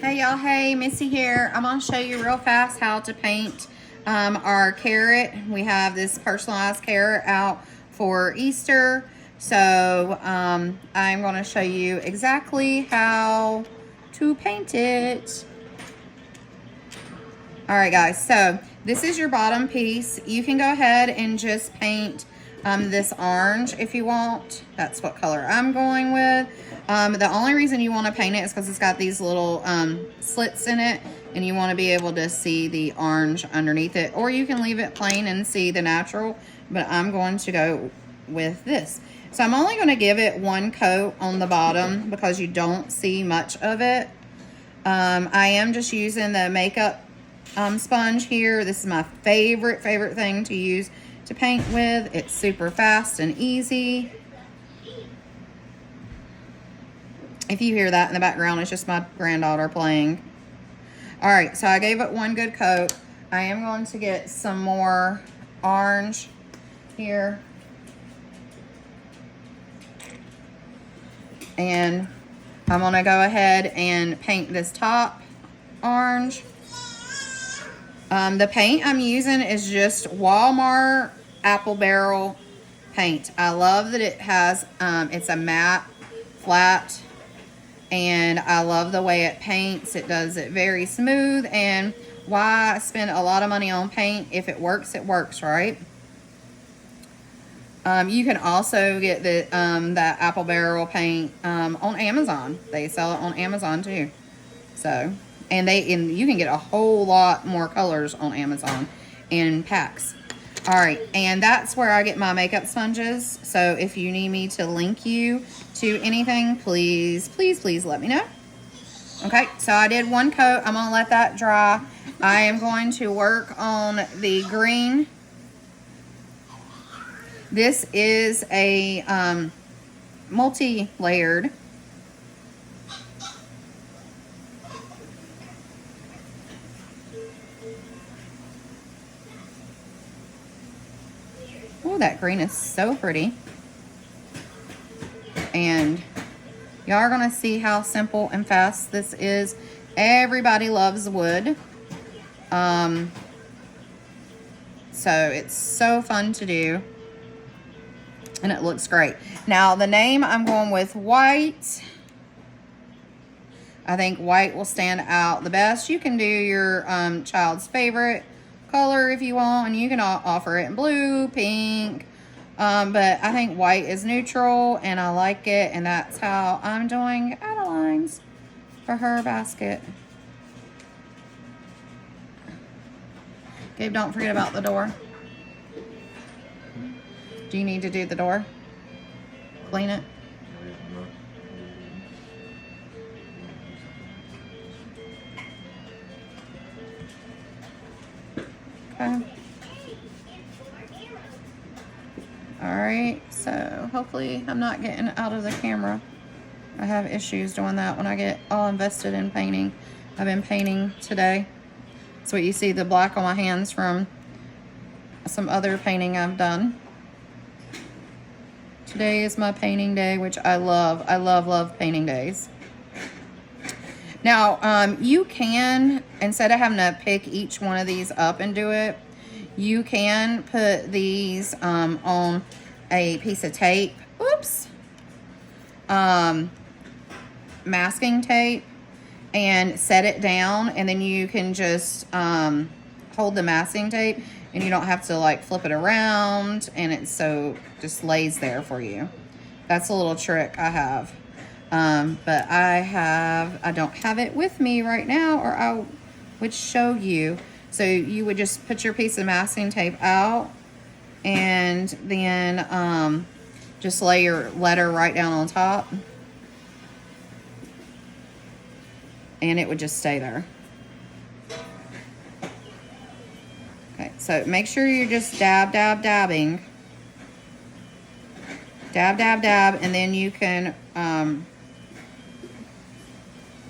Hey y'all, hey, Missy here. I'm gonna show you real fast how to paint our carrot. We have this personalized carrot out for Easter. So I'm gonna show you exactly how to paint it. All right guys, so this is your bottom piece. You can go ahead and just paint this orange if you want. That's what color I'm going with. The only reason you want to paint it is because it's got these little slits in it and you want to be able to see the orange underneath it, or you can leave it plain and see the natural, but I'm going to go with this. So I'm only going to give it one coat on the bottom because you don't see much of it. I am just using the makeup sponge here. This is my favorite thing to use to paint with. It's super fast and easy. If you hear that in the background, it's just my granddaughter playing. All right, so I gave it one good coat. I am going to get some more orange here. And I'm gonna go ahead and paint this top orange. The paint I'm using is just Walmart Apple Barrel paint. I love that it has, it's a matte, flat, and I love the way it paints. It does it very smooth, and why spend a lot of money on paint? If it works, right? You can also get the that Apple Barrel paint on Amazon. They sell it on Amazon too. So, and you can get a whole lot more colors on Amazon in packs. All right, and that's where I get my makeup sponges. So if you need me to link you to anything, please let me know. Okay, so I did one coat. I'm gonna let that dry. I am going to work on the green. This is a multi-layered. Oh, that green is so pretty. And y'all are gonna see how simple and fast this is. Everybody loves wood. So it's so fun to do. And it looks great. Now the name, I'm going with white. I think white will stand out the best. You can do your child's favorite color if you want, and you can offer it in blue, pink, but I think white is neutral and I like it, and that's how I'm doing Adeline's for her basket. Gabe, don't forget about the door. Do you need to do the door? Clean it? Okay. All right, so hopefully I'm not getting out of the camera. I have issues doing that when I get all invested in painting. I've been painting today. That's what you see, the black on my hands from some other painting I've done. Today is my painting day, which I love. I love painting days. Now, you can, instead of having to pick each one of these up and do it, you can put these on a piece of tape. Oops. Masking tape, and set it down, and then you can just hold the masking tape, and you don't have to like flip it around, and it just lays there for you. That's a little trick I have. But I don't have it with me right now, or I would show you. So you would just put your piece of masking tape out, and then just lay your letter right down on top, and it would just stay there. Okay, so make sure you're just dabbing. Dab, and then you can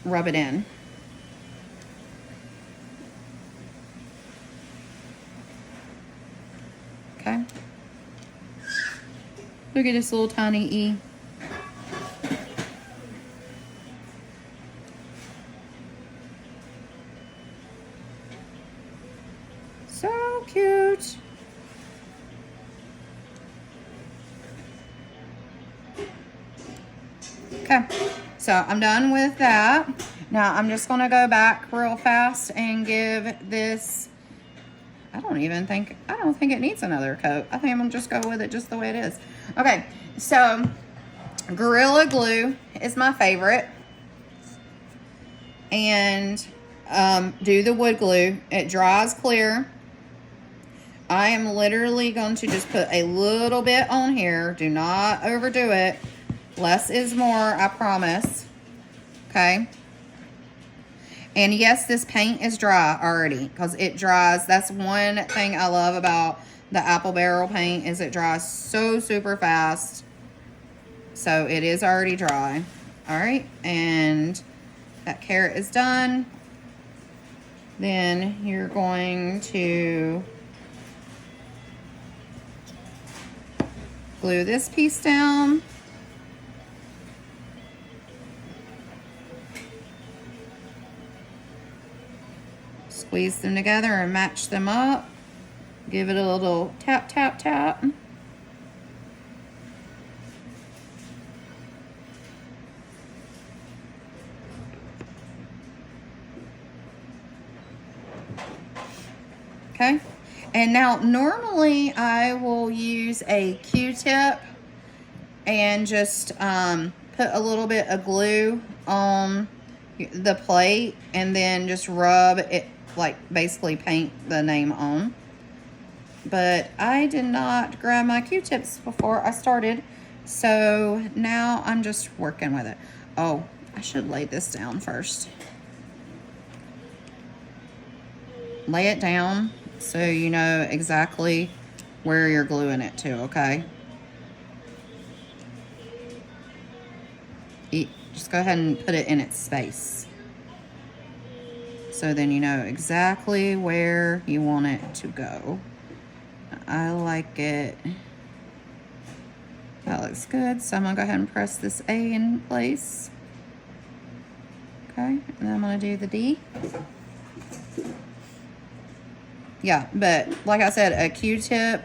rub it in. Okay. Look at this little tiny E. So cute. Okay, so I'm done with that. Now I'm just gonna go back real fast and give this, I don't think it needs another coat. I think I'm gonna just go with it just the way it is. Okay, so Gorilla Glue is my favorite. And do the wood glue. It dries clear. I am literally going to just put a little bit on here. Do not overdo it. Less is more, I promise. Okay. And yes, this paint is dry already because it dries. That's one thing I love about the Apple Barrel paint is it dries so super fast. So it is already dry. All right. And that carrot is done. Then you're going to glue this piece down. Squeeze them together and match them up. Give it a little tap, tap, tap. Okay, and now normally I will use a Q-tip and just put a little bit of glue on the plate and then just rub it, like basically paint the name on. But I did not grab my Q-tips before I started, so now I'm just working with it. Oh, I should lay this down first. Lay it down so you know exactly where you're gluing it to, okay? Just go ahead and put it in its space. So then you know exactly where you want it to go. I like it. That looks good. So I'm gonna go ahead and press this A in place. Okay, and then I'm gonna do the D. Yeah, but like I said, a Q-tip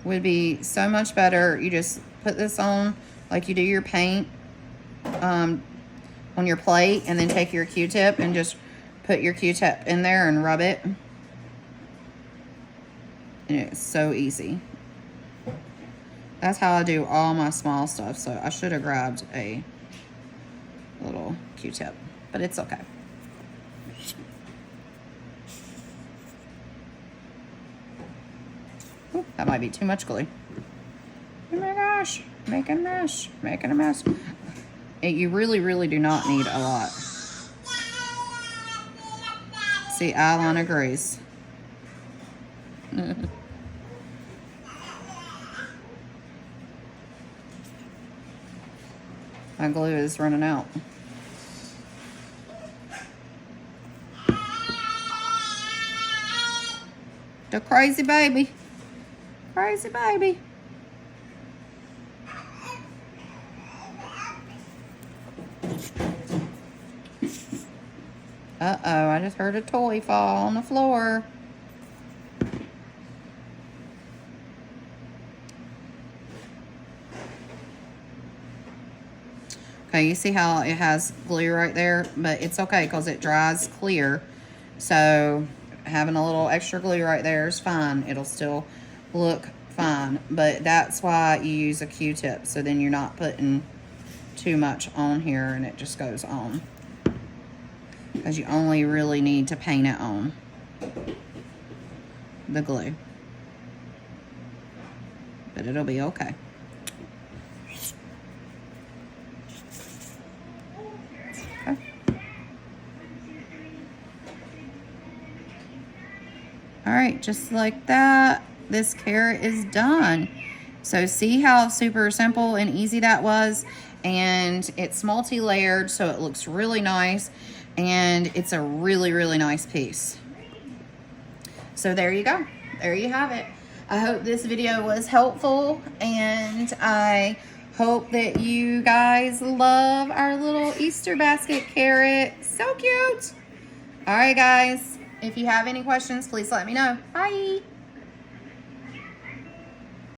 would be so much better. You just put this on like you do your paint on your plate, and then take your Q-tip and just put your Q-tip in there and rub it. And it's so easy. That's how I do all my small stuff. So I should have grabbed a little Q-tip, but it's okay. Ooh, that might be too much glue. Oh my gosh, making a mess, making a mess. You really, really do not need a lot. See, Alan agrees. My glue is running out. The crazy baby. Crazy baby. Uh-oh, I just heard a toy fall on the floor. Okay, you see how it has glue right there? But it's okay because it dries clear. So having a little extra glue right there is fine. It'll still look fine. But that's why you use a Q-tip. So then you're not putting too much on here and it just goes on. Because you only really need to paint it on the glue. But it'll be okay. Okay. All right, just like that, this carrot is done. So see how super simple and easy that was? And it's multi-layered, so it looks really nice. And it's a really, really nice piece. So there you go. There you have it. I hope this video was helpful, and I hope that you guys love our little Easter basket carrot. So cute. All right, guys. If you have any questions, please let me know. Bye.